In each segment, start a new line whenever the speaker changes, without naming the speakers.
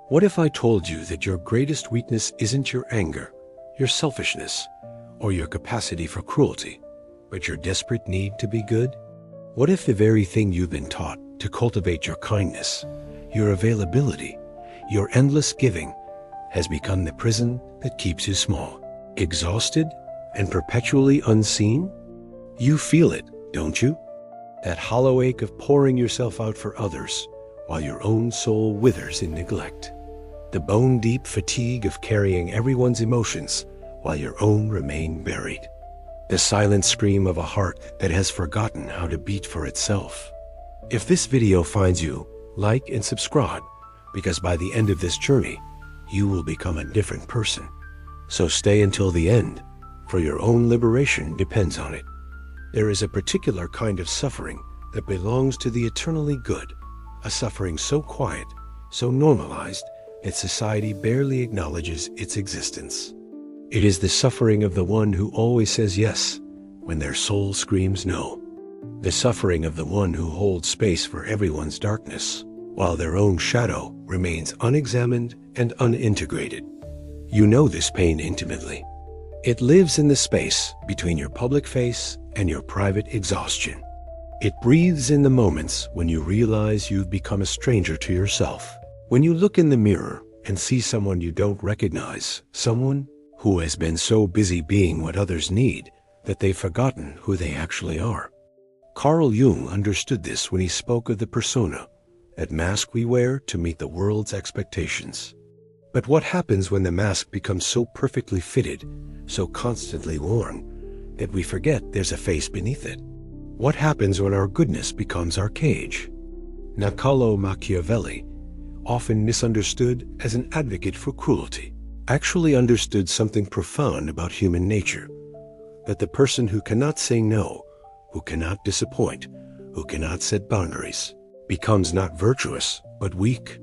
What if I told you that your greatest weakness isn't your anger, your selfishness, or your capacity for cruelty, but your desperate need to be good? What if the very thing you've been taught to cultivate your kindness, your availability, your endless giving, has become the prison that keeps you small, exhausted, and perpetually unseen? You feel it, don't you? That hollow ache of pouring yourself out for others while your own soul withers in neglect. The bone-deep fatigue of carrying everyone's emotions while your own remain buried. The silent scream of a heart that has forgotten how to beat for itself. If this video finds you, like and subscribe, because by the end of this journey, you will become a different person. So stay until the end, for your own liberation depends on it. There is a particular kind of suffering that belongs to the eternally good, a suffering so quiet, so normalized, that society barely acknowledges its existence. It is the suffering of the one who always says yes when their soul screams no. The suffering of the one who holds space for everyone's darkness, while their own shadow remains unexamined and unintegrated. You know this pain intimately. It lives in the space between your public face and your private exhaustion. It breathes in the moments when you realize you've become a stranger to yourself. When you look in the mirror and see someone you don't recognize, someone who has been so busy being what others need that they've forgotten who they actually are. Carl Jung understood this when he spoke of the persona, that mask we wear to meet the world's expectations. But what happens when the mask becomes so perfectly fitted, so constantly worn, that we forget there's a face beneath it? What happens when our goodness becomes our cage? Machiavelli, often misunderstood as an advocate for cruelty, actually understood something profound about human nature, that the person who cannot say no, who cannot disappoint, who cannot set boundaries, becomes not virtuous, but weak.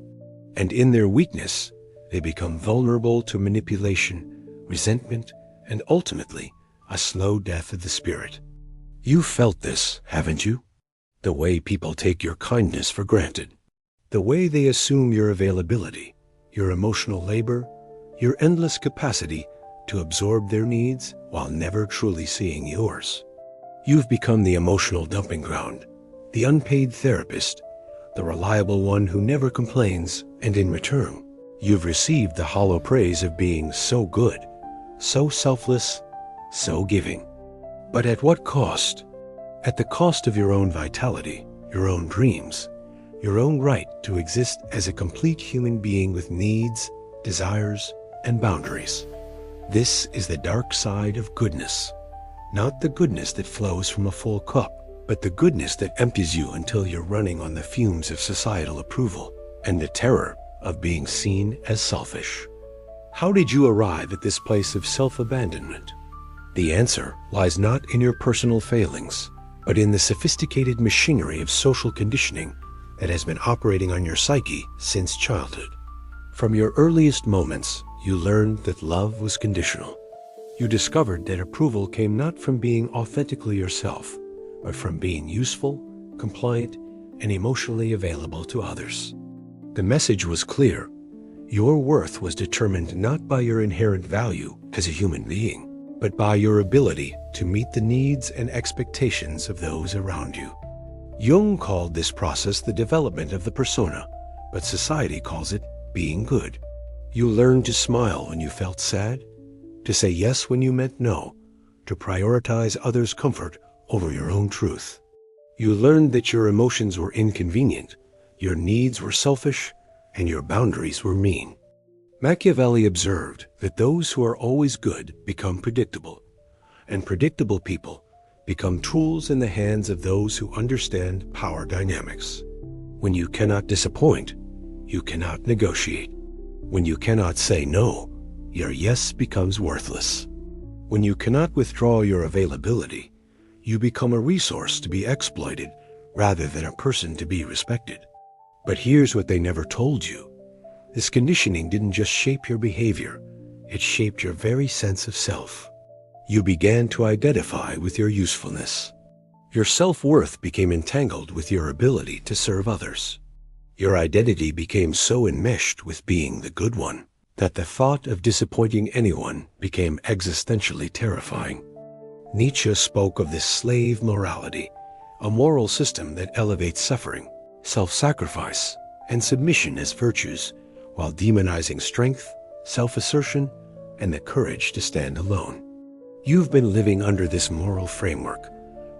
And in their weakness, they become vulnerable to manipulation, resentment, and ultimately, a slow death of the spirit. You've felt this, haven't you? The way people take your kindness for granted. The way they assume your availability, your emotional labor, your endless capacity to absorb their needs while never truly seeing yours. You've become the emotional dumping ground, the unpaid therapist, the reliable one who never complains, and in return, you've received the hollow praise of being so good, so selfless, so giving. But at what cost? At the cost of your own vitality, your own dreams, your own right to exist as a complete human being with needs, desires, and boundaries. This is the dark side of goodness. Not the goodness that flows from a full cup, but the goodness that empties you until you're running on the fumes of societal approval and the terror of being seen as selfish. How did you arrive at this place of self-abandonment? The answer lies not in your personal failings, but in the sophisticated machinery of social conditioning that has been operating on your psyche since childhood. From your earliest moments, you learned that love was conditional. You discovered that approval came not from being authentically yourself, but from being useful, compliant, and emotionally available to others. The message was clear. Your worth was determined not by your inherent value as a human being, but by your ability to meet the needs and expectations of those around you. Jung called this process the development of the persona, but society calls it being good. You learned to smile when you felt sad, to say yes when you meant no, to prioritize others' comfort over your own truth. You learned that your emotions were inconvenient, your needs were selfish, and your boundaries were mean. Machiavelli observed that those who are always good become predictable, and predictable people become tools in the hands of those who understand power dynamics. When you cannot disappoint, you cannot negotiate. When you cannot say no, your yes becomes worthless. When you cannot withdraw your availability, you become a resource to be exploited rather than a person to be respected. But here's what they never told you. This conditioning didn't just shape your behavior, it shaped your very sense of self. You began to identify with your usefulness. Your self-worth became entangled with your ability to serve others. Your identity became so enmeshed with being the good one that the thought of disappointing anyone became existentially terrifying. Nietzsche spoke of this slave morality, a moral system that elevates suffering, self-sacrifice, and submission as virtues, while demonizing strength, self-assertion, and the courage to stand alone. You've been living under this moral framework,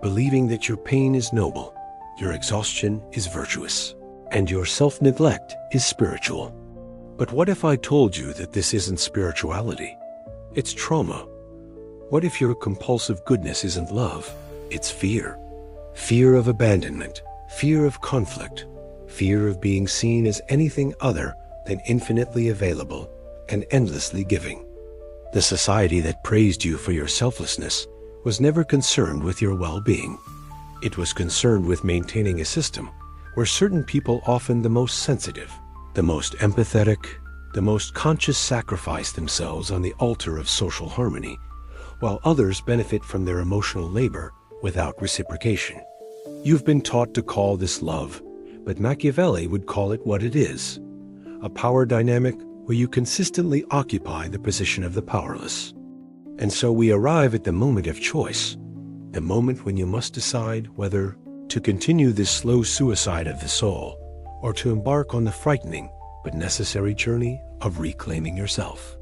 believing that your pain is noble, your exhaustion is virtuous, and your self-neglect is spiritual. But what if I told you that this isn't spirituality? It's trauma. What if your compulsive goodness isn't love? It's fear. Fear of abandonment, fear of conflict, fear of being seen as anything other than infinitely available and endlessly giving. The society that praised you for your selflessness was never concerned with your well-being. It was concerned with maintaining a system where certain people, often the most sensitive, the most empathetic, the most conscious, sacrifice themselves on the altar of social harmony, while others benefit from their emotional labor without reciprocation. You've been taught to call this love, but Machiavelli would call it what it is: a power dynamic where you consistently occupy the position of the powerless. And so we arrive at the moment of choice, the moment when you must decide whether to continue this slow suicide of the soul or to embark on the frightening but necessary journey of reclaiming yourself.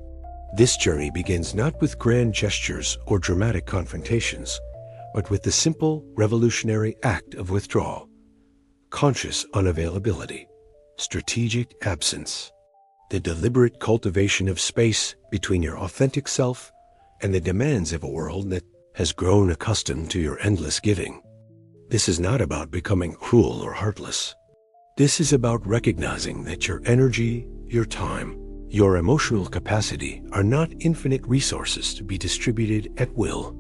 This journey begins not with grand gestures or dramatic confrontations, but with the simple, revolutionary act of withdrawal, conscious unavailability, strategic absence, the deliberate cultivation of space between your authentic self and the demands of a world that has grown accustomed to your endless giving. This is not about becoming cruel or heartless. This is about recognizing that your energy, your time, your emotional capacity are not infinite resources to be distributed at will.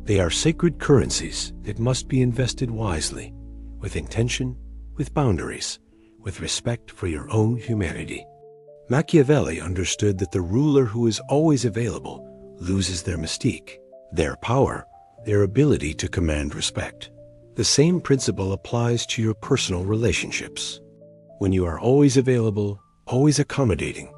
They are sacred currencies that must be invested wisely, with intention, with boundaries, with respect for your own humanity. Machiavelli understood that the ruler who is always available loses their mystique, their power, their ability to command respect. The same principle applies to your personal relationships. When you are always available, always accommodating,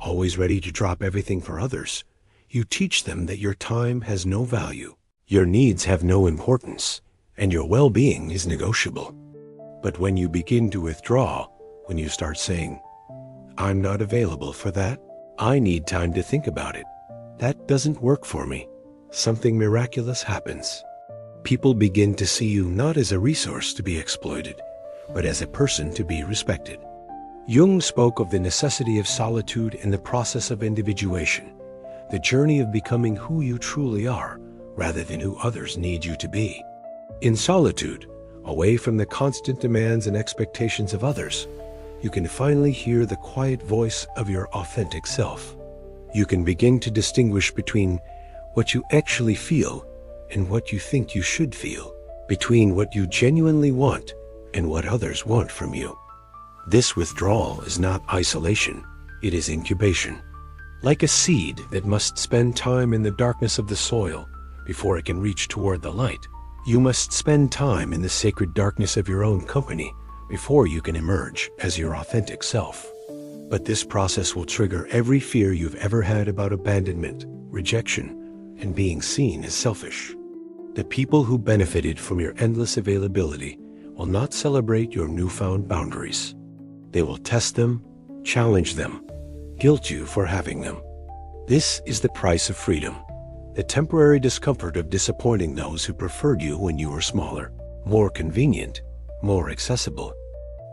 always ready to drop everything for others, you teach them that your time has no value, your needs have no importance, and your well-being is negotiable. But when you begin to withdraw, when you start saying, "I'm not available for that. I need time to think about it. That doesn't work for me," something miraculous happens. People begin to see you not as a resource to be exploited, but as a person to be respected. Jung spoke of the necessity of solitude in the process of individuation, the journey of becoming who you truly are, rather than who others need you to be. In solitude, away from the constant demands and expectations of others, you can finally hear the quiet voice of your authentic self. You can begin to distinguish between what you actually feel and what you think you should feel, between what you genuinely want and what others want from you. This withdrawal is not isolation, it is incubation. Like a seed that must spend time in the darkness of the soil before it can reach toward the light, you must spend time in the sacred darkness of your own company before you can emerge as your authentic self. But this process will trigger every fear you've ever had about abandonment, rejection, and being seen as selfish. The people who benefited from your endless availability will not celebrate your newfound boundaries. They will test them, challenge them, guilt you for having them. This is the price of freedom, the temporary discomfort of disappointing those who preferred you when you were smaller, more convenient, more accessible.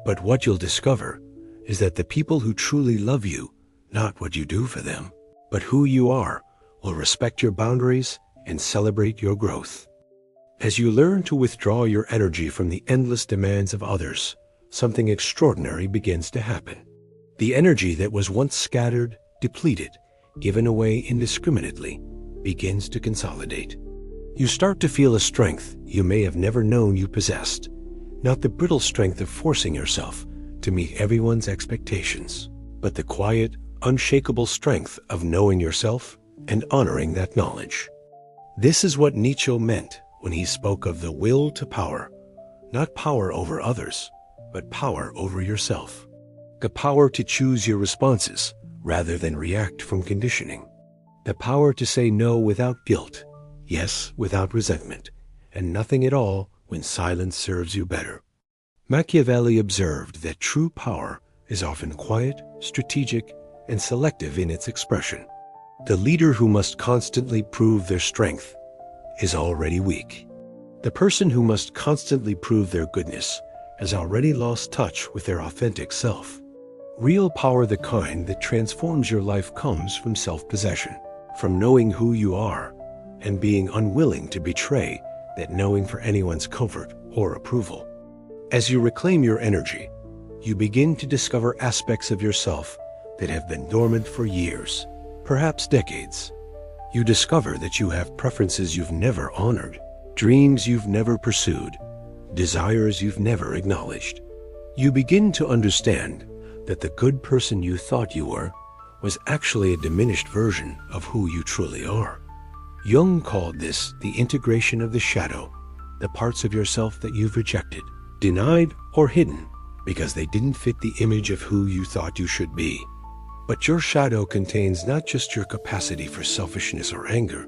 But what you'll discover is that the people who truly love you, not what you do for them, but who you are, will respect your boundaries and celebrate your growth. As you learn to withdraw your energy from the endless demands of others, something extraordinary begins to happen. The energy that was once scattered, depleted, given away indiscriminately, begins to consolidate. You start to feel a strength you may have never known you possessed, not the brittle strength of forcing yourself to meet everyone's expectations, but the quiet, unshakable strength of knowing yourself and honoring that knowledge. This is what Nietzsche meant when he spoke of the will to power, not power over others, but power over yourself. The power to choose your responses rather than react from conditioning. The power to say no without guilt, yes without resentment, and nothing at all when silence serves you better. Machiavelli observed that true power is often quiet, strategic, and selective in its expression. The leader who must constantly prove their strength is already weak. The person who must constantly prove their goodness has already lost touch with their authentic self. Real power, the kind that transforms your life, comes from self-possession, from knowing who you are and being unwilling to betray that knowing for anyone's comfort or approval. As you reclaim your energy, you begin to discover aspects of yourself that have been dormant for years, perhaps decades. You discover that you have preferences you've never honored, dreams you've never pursued, desires you've never acknowledged. You begin to understand that the good person you thought you were was actually a diminished version of who you truly are. Jung called this the integration of the shadow, the parts of yourself that you've rejected, denied, or hidden because they didn't fit the image of who you thought you should be. But your shadow contains not just your capacity for selfishness or anger,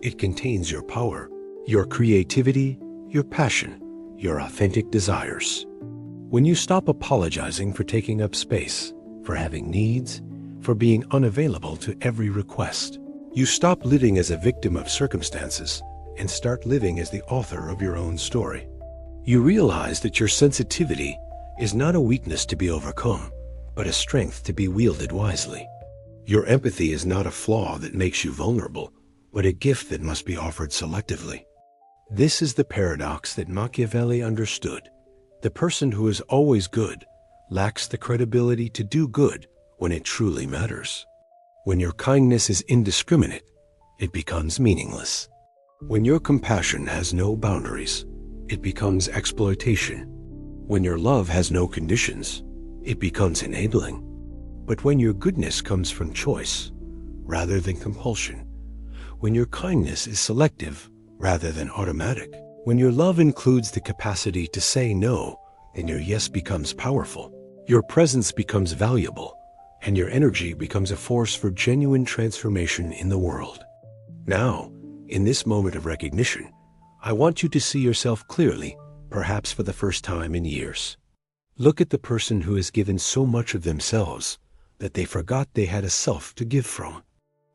it contains your power, your creativity, your passion, your authentic desires. When you stop apologizing for taking up space, for having needs, for being unavailable to every request, you stop living as a victim of circumstances and start living as the author of your own story. You realize that your sensitivity is not a weakness to be overcome, but a strength to be wielded wisely. Your empathy is not a flaw that makes you vulnerable, but a gift that must be offered selectively. This is the paradox that Machiavelli understood. The person who is always good lacks the credibility to do good when it truly matters. When your kindness is indiscriminate, it becomes meaningless. When your compassion has no boundaries, it becomes exploitation. When your love has no conditions, it becomes enabling. But when your goodness comes from choice rather than compulsion, when your kindness is selective rather than automatic, when your love includes the capacity to say no, then your yes becomes powerful, your presence becomes valuable, and your energy becomes a force for genuine transformation in the world. Now, in this moment of recognition, I want you to see yourself clearly, perhaps for the first time in years. Look at the person who has given so much of themselves that they forgot they had a self to give from.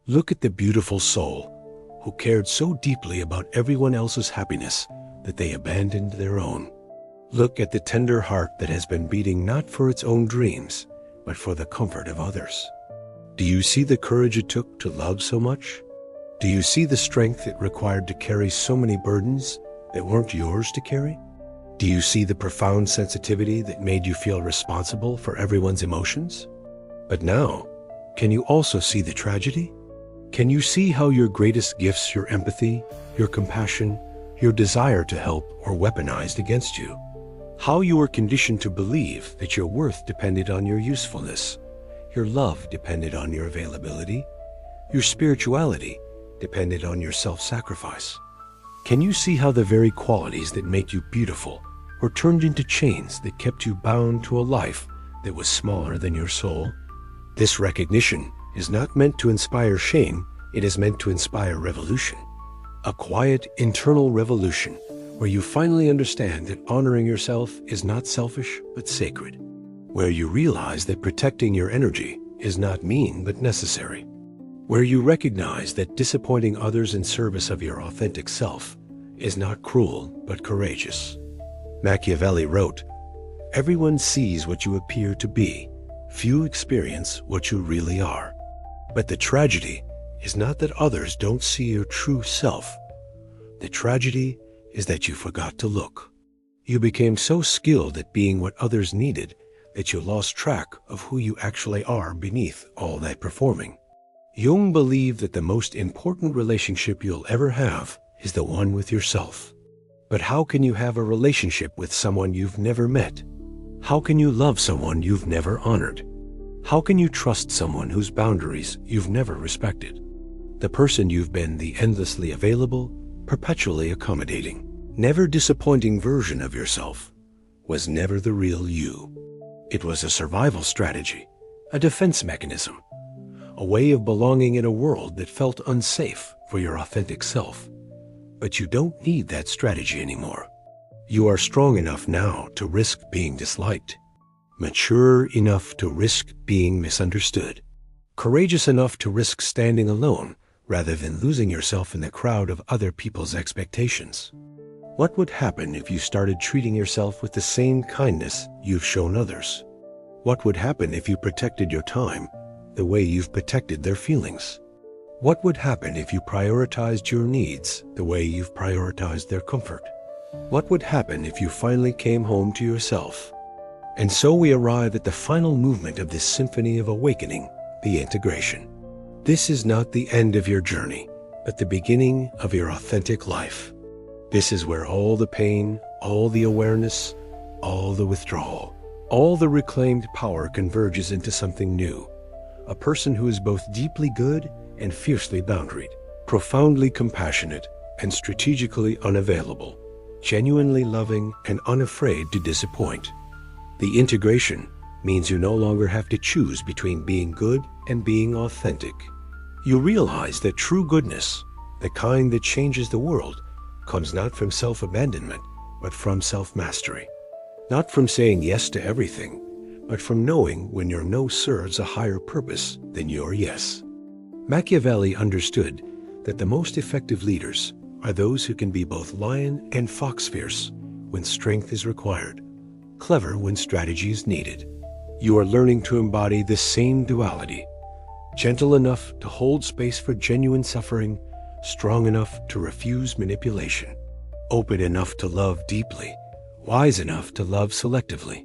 Look at the beautiful soul who cared so deeply about everyone else's happiness that they abandoned their own. Look at the tender heart that has been beating not for its own dreams, but for the comfort of others. Do you see the courage it took to love so much? Do you see the strength it required to carry so many burdens that weren't yours to carry? Do you see the profound sensitivity that made you feel responsible for everyone's emotions? But now, can you also see the tragedy? Can you see how your greatest gifts, your empathy, your compassion, your desire to help, are weaponized against you? How you were conditioned to believe that your worth depended on your usefulness, your love depended on your availability, your spirituality depended on your self-sacrifice. Can you see how the very qualities that make you beautiful were turned into chains that kept you bound to a life that was smaller than your soul? This recognition is not meant to inspire shame, it is meant to inspire revolution. A quiet internal revolution where you finally understand that honoring yourself is not selfish but sacred. Where you realize that protecting your energy is not mean but necessary. Where you recognize that disappointing others in service of your authentic self is not cruel but courageous. Machiavelli wrote, "Everyone sees what you appear to be. Few experience what you really are." But the tragedy is not that others don't see your true self. The tragedy is that you forgot to look. You became so skilled at being what others needed that you lost track of who you actually are beneath all that performing. Jung believed that the most important relationship you'll ever have is the one with yourself. But how can you have a relationship with someone you've never met? How can you love someone you've never honored? How can you trust someone whose boundaries you've never respected? The person you've been, the endlessly available, perpetually accommodating, never disappointing version of yourself, was never the real you. It was a survival strategy, a defense mechanism, a way of belonging in a world that felt unsafe for your authentic self. But you don't need that strategy anymore. You are strong enough now to risk being disliked, mature enough to risk being misunderstood, courageous enough to risk standing alone rather than losing yourself in the crowd of other people's expectations. What would happen if you started treating yourself with the same kindness you've shown others? What would happen if you protected your time the way you've protected their feelings? What would happen if you prioritized your needs the way you've prioritized their comfort? What would happen if you finally came home to yourself? And so we arrive at the final movement of this symphony of awakening, the integration. This is not the end of your journey, but the beginning of your authentic life. This is where all the pain, all the awareness, all the withdrawal, all the reclaimed power converges into something new. A person who is both deeply good and fiercely boundaried, profoundly compassionate and strategically unavailable, genuinely loving and unafraid to disappoint. The integration means you no longer have to choose between being good and being authentic. You realize that true goodness, the kind that changes the world, comes not from self-abandonment, but from self-mastery. Not from saying yes to everything, but from knowing when your no serves a higher purpose than your yes. Machiavelli understood that the most effective leaders are those who can be both lion and fox fierce when strength is required, clever when strategy is needed. You are learning to embody this same duality, gentle enough to hold space for genuine suffering, strong enough to refuse manipulation, open enough to love deeply, wise enough to love selectively,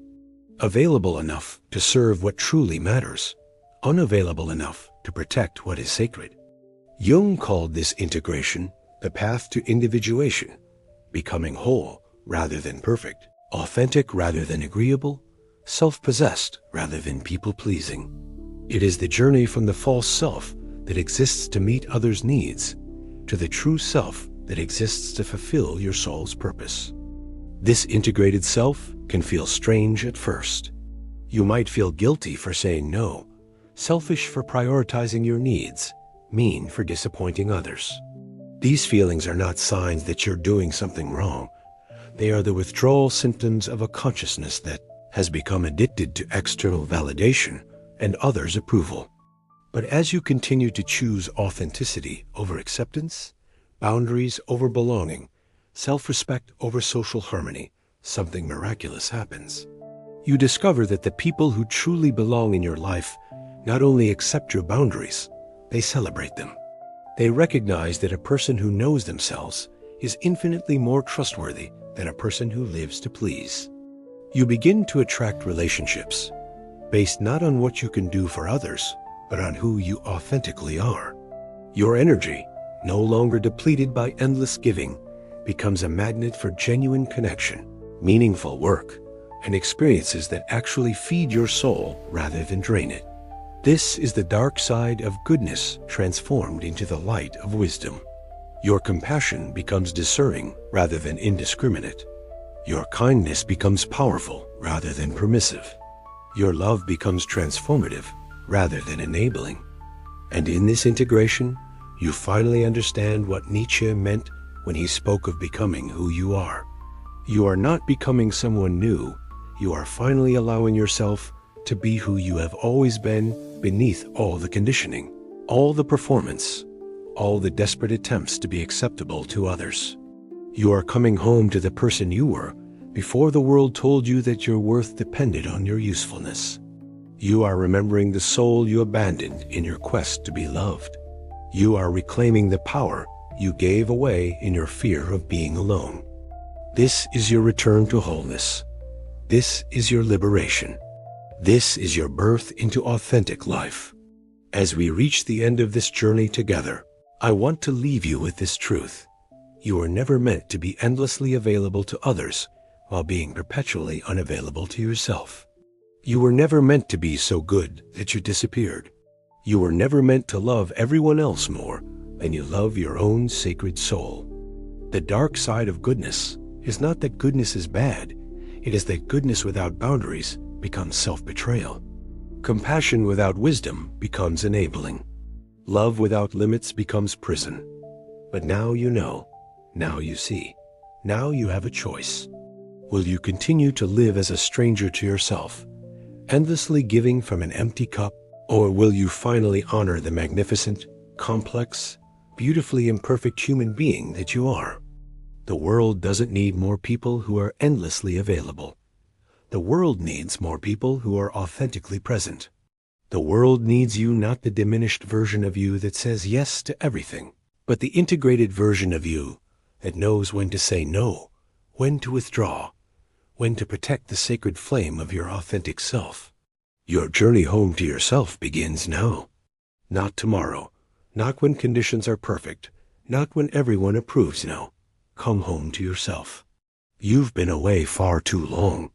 available enough to serve what truly matters, unavailable enough to protect what is sacred. Jung called this integration the path to individuation, becoming whole rather than perfect, authentic rather than agreeable, self-possessed rather than people-pleasing. It is the journey from the false self that exists to meet others' needs to the true self that exists to fulfill your soul's purpose. This integrated self can feel strange at first. You might feel guilty for saying no, selfish for prioritizing your needs, mean for disappointing others. These feelings are not signs that you're doing something wrong. They are the withdrawal symptoms of a consciousness that has become addicted to external validation and others' approval. But as you continue to choose authenticity over acceptance, boundaries over belonging, self-respect over social harmony, something miraculous happens. You discover that the people who truly belong in your life not only accept your boundaries, they celebrate them. They recognize that a person who knows themselves is infinitely more trustworthy than a person who lives to please. You begin to attract relationships based not on what you can do for others, but on who you authentically are. Your energy, no longer depleted by endless giving, becomes a magnet for genuine connection, meaningful work, and experiences that actually feed your soul rather than drain it. This is the dark side of goodness transformed into the light of wisdom. Your compassion becomes discerning rather than indiscriminate. Your kindness becomes powerful rather than permissive. Your love becomes transformative rather than enabling. And in this integration, you finally understand what Nietzsche meant when he spoke of becoming who you are. You are not becoming someone new. You are finally allowing yourself to be who you have always been beneath all the conditioning, all the performance, all the desperate attempts to be acceptable to others. You are coming home to the person you were before the world told you that your worth depended on your usefulness. You are remembering the soul you abandoned in your quest to be loved. You are reclaiming the power you gave away in your fear of being alone. This is your return to wholeness. This is your liberation. This is your birth into authentic life. As we reach the end of this journey together, I want to leave you with this truth. You are never meant to be endlessly available to others while being perpetually unavailable to yourself. You were never meant to be so good that you disappeared. You were never meant to love everyone else more than you love your own sacred soul. The dark side of goodness is not that goodness is bad. It is that goodness without boundaries becomes self-betrayal. Compassion without wisdom becomes enabling. Love without limits becomes prison. But now you know, now you see, now you have a choice. Will you continue to live as a stranger to yourself, endlessly giving from an empty cup, or will you finally honor the magnificent, complex, beautifully imperfect human being that you are? The world doesn't need more people who are endlessly available. The world needs more people who are authentically present. The world needs you, not the diminished version of you that says yes to everything, but the integrated version of you that knows when to say no, when to withdraw, when to protect the sacred flame of your authentic self. Your journey home to yourself begins now. Not tomorrow, not when conditions are perfect, not when everyone approves. No. Come home to yourself. You've been away far too long.